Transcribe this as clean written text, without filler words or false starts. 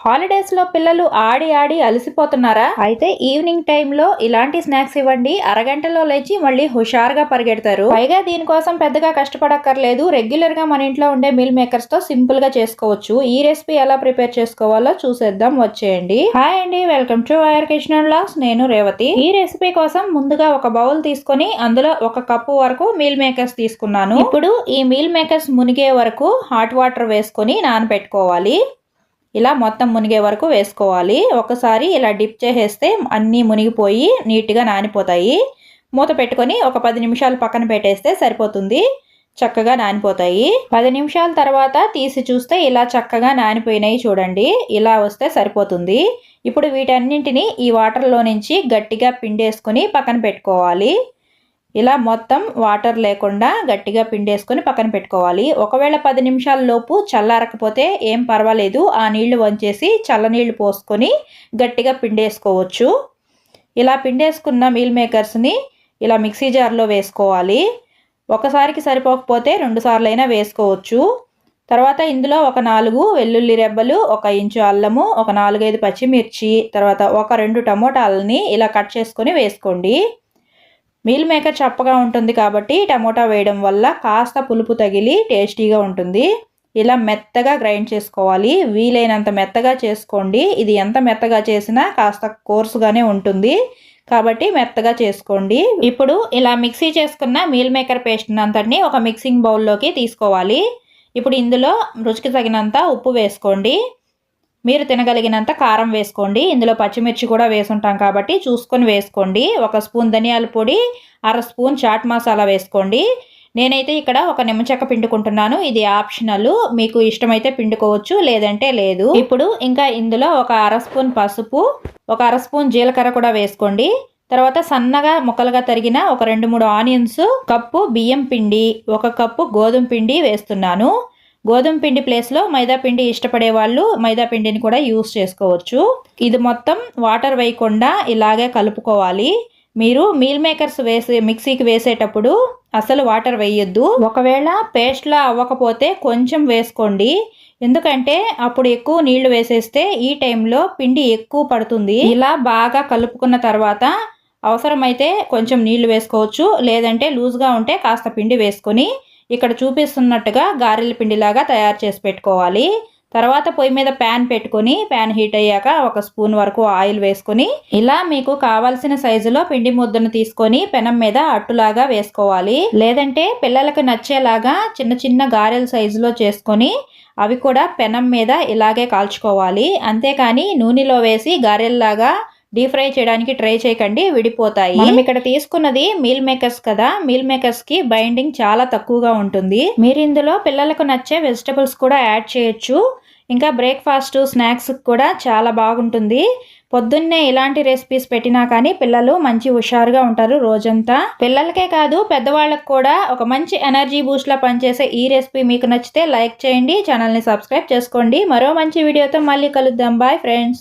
Holidays లో పిల్లలు ఆడి ఆడి అలసిపోతున్నారా? అయితే ఈవినింగ్ టైంలో ఇలాంటి స్నాక్స్ ఇవ్వండి. అరగంటలో లేచి మళ్ళీ హుషారుగా పరిగెడతారు. పైగా దీనికోసం పెద్దగా కష్టపడక్కర్లేదు. రెగ్యులర్ గా మన ఇంట్లో ఉండే మీల్ మేకర్స్ తో సింపుల్ గా చేసుకోవచ్చు. ఈ రెసిపీ ఎలా ప్రిపేర్ చేసుకోవాలో చూసేద్దాం, వచ్చేయండి. హాయ్ అండి, welcome to YR kitchen and vlogs. నేను రేవతి. ఈ రెసిపీ కోసం ముందుగా ఒక బౌల్ తీసుకొని అందులో 1 కప్పు వరకు మీల్ మేకర్స్ తీసుకున్నాను. ఇప్పుడు ఈ మీల్ మేకర్స్ మునిగే వరకు హాట్ వాటర్ వేసుకొని నానబెట్టుకోవాలి. ఇలా మొత్తం మునిగే వరకు వేసుకోవాలి. ఒకసారి ఇలా డిప్ చేసేస్తే అన్నీ మునిగిపోయి నీట్గా నానిపోతాయి. మూత పెట్టుకొని ఒక 10 నిమిషాలు పక్కన పెట్టేస్తే సరిపోతుంది. చక్కగా నానిపోతాయి. 10 నిమిషాల తర్వాత తీసి చూస్తే ఇలా చక్కగా నానిపోయినాయి చూడండి. ఇలా వస్తే సరిపోతుంది. ఇప్పుడు వీటన్నింటినీ ఈ వాటర్లో నుంచి గట్టిగా పిండేసుకొని పక్కన పెట్టుకోవాలి. ఇలా మొత్తం వాటర్ లేకుండా గట్టిగా పిండేసుకొని పక్కన పెట్టుకోవాలి. ఒకవేళ 10 నిమిషాల లోపు చల్లారకపోతే ఏం పర్వాలేదు. ఆ నీళ్లు వంచేసి చల్లనీళ్ళు పోసుకొని గట్టిగా పిండేసుకోవచ్చు. ఇలా పిండేసుకున్న మీల్ మేకర్స్ని ఇలా మిక్సీ జార్లో వేసుకోవాలి. ఒకసారికి సరిపోకపోతే 2 సార్లైనా వేసుకోవచ్చు. తర్వాత ఇందులో ఒక 4 వెల్లుల్లి రెబ్బలు, 1 ఇంచు అల్లము, ఒక 4-5 పచ్చిమిర్చి, తర్వాత ఒక 2 టమోటాలని ఇలా కట్ చేసుకొని వేసుకోండి. మీల్ మేకర్ చప్పగా ఉంటుంది కాబట్టి టమోటా వేయడం వల్ల కాస్త పులుపు తగిలి టేస్టీగా ఉంటుంది. ఇలా మెత్తగా గ్రైండ్ చేసుకోవాలి. వీలైనంత మెత్తగా చేసుకోండి. ఇది ఎంత మెత్తగా చేసినా కాస్త కోర్సుగానే ఉంటుంది కాబట్టి మెత్తగా చేసుకోండి. ఇప్పుడు ఇలా మిక్సీ చేసుకున్న మీల్ మేకర్ పేస్ట్ అంతటిని ఒక మిక్సింగ్ బౌల్లోకి తీసుకోవాలి. ఇప్పుడు ఇందులో రుచికి తగినంత ఉప్పు వేసుకోండి. మీరు తినగలిగినంత కారం వేసుకోండి. ఇందులో పచ్చిమిర్చి కూడా వేసుంటాం కాబట్టి చూసుకొని వేసుకోండి. 1 స్పూన్ ధనియాల పొడి, 1/2 స్పూన్ చాట్ మసాలా వేసుకోండి. నేనైతే ఇక్కడ ఒక నిమ్మచెక్క పిండుకుంటున్నాను. ఇది ఆప్షనల్. మీకు ఇష్టమైతే పిండుకోవచ్చు, లేదంటే లేదు. ఇప్పుడు ఇంకా ఇందులో ఒక 1/2 స్పూన్ పసుపు, ఒక 1/2 స్పూన్ జీలకర్ర కూడా వేసుకోండి. తర్వాత సన్నగా ముక్కలుగా తరిగిన ఒక 2-3 ఆనియన్స్, కప్పు బియ్యం పిండి, 1 కప్పు గోధుమ పిండి వేస్తున్నాను. గోధుమ పిండి ప్లేస్లో మైదా పిండి ఇష్టపడే వాళ్ళు మైదా పిండిని కూడా యూస్ చేసుకోవచ్చు. ఇది మొత్తం వాటర్ వేయకుండా ఇలాగే కలుపుకోవాలి. మీరు మీల్ మేకర్స్ మిక్సీకి వేసేటప్పుడు అసలు వాటర్ వేయొద్దు. ఒకవేళ పేస్ట్లా అవ్వకపోతే కొంచెం వేసుకోండి. ఎందుకంటే అప్పుడు ఎక్కువ నీళ్లు వేసేస్తే ఈ టైంలో పిండి ఎక్కువ పడుతుంది. ఇలా బాగా కలుపుకున్న తర్వాత అవసరమైతే కొంచెం నీళ్లు వేసుకోవచ్చు, లేదంటే లూజ్గా ఉంటే కాస్త పిండి వేసుకొని ఇక్కడ చూపిస్తున్నట్టుగా గారెల పిండిలాగా తయారు చేసి పెట్టుకోవాలి. తర్వాత పొయ్యి మీద ప్యాన్ పెట్టుకొని ప్యాన్ హీట్ అయ్యాక 1 స్పూన్ వరకు ఆయిల్ వేసుకొని ఇలా మీకు కావాల్సిన సైజులో పిండి ముద్దను తీసుకొని పెనం మీద అట్టులాగా వేసుకోవాలి. లేదంటే పిల్లలకు నచ్చేలాగా చిన్న చిన్న గారెల సైజులో చేసుకొని అవి కూడా పెనం మీద ఇలాగే కాల్చుకోవాలి. అంతేకాని నూనెలో వేసి గారెల్లాగా డీప్ ఫ్రై చేయడానికి ట్రై చేయకండి, విడిపోతాయి. మనం ఇక్కడ తీసుకున్నది మీల్ మేకర్స్ కదా, మీల్ మేకర్స్ కి బైండింగ్ చాలా తక్కువగా ఉంటుంది. మీరు ఇందులో పిల్లలకు నచ్చే వెజిటబుల్స్ కూడా యాడ్ చేయొచ్చు. ఇంకా బ్రేక్ఫాస్ట్ స్నాక్స్ కూడా చాలా బాగుంటుంది. పొద్దున్నే ఇలాంటి రెసిపీస్ పెట్టినా కానీ పిల్లలు మంచి హుషారుగా ఉంటారు రోజంతా. పిల్లలకే కాదు పెద్దవాళ్ళకు కూడా ఒక మంచి ఎనర్జీ బూస్ట్ లా పనిచేసే ఈ రెసిపీ మీకు నచ్చితే లైక్ చేయండి, ఛానల్ని సబ్స్క్రైబ్ చేసుకోండి. మరో మంచి వీడియోతో మళ్ళీ కలుద్దాం. Bye friends.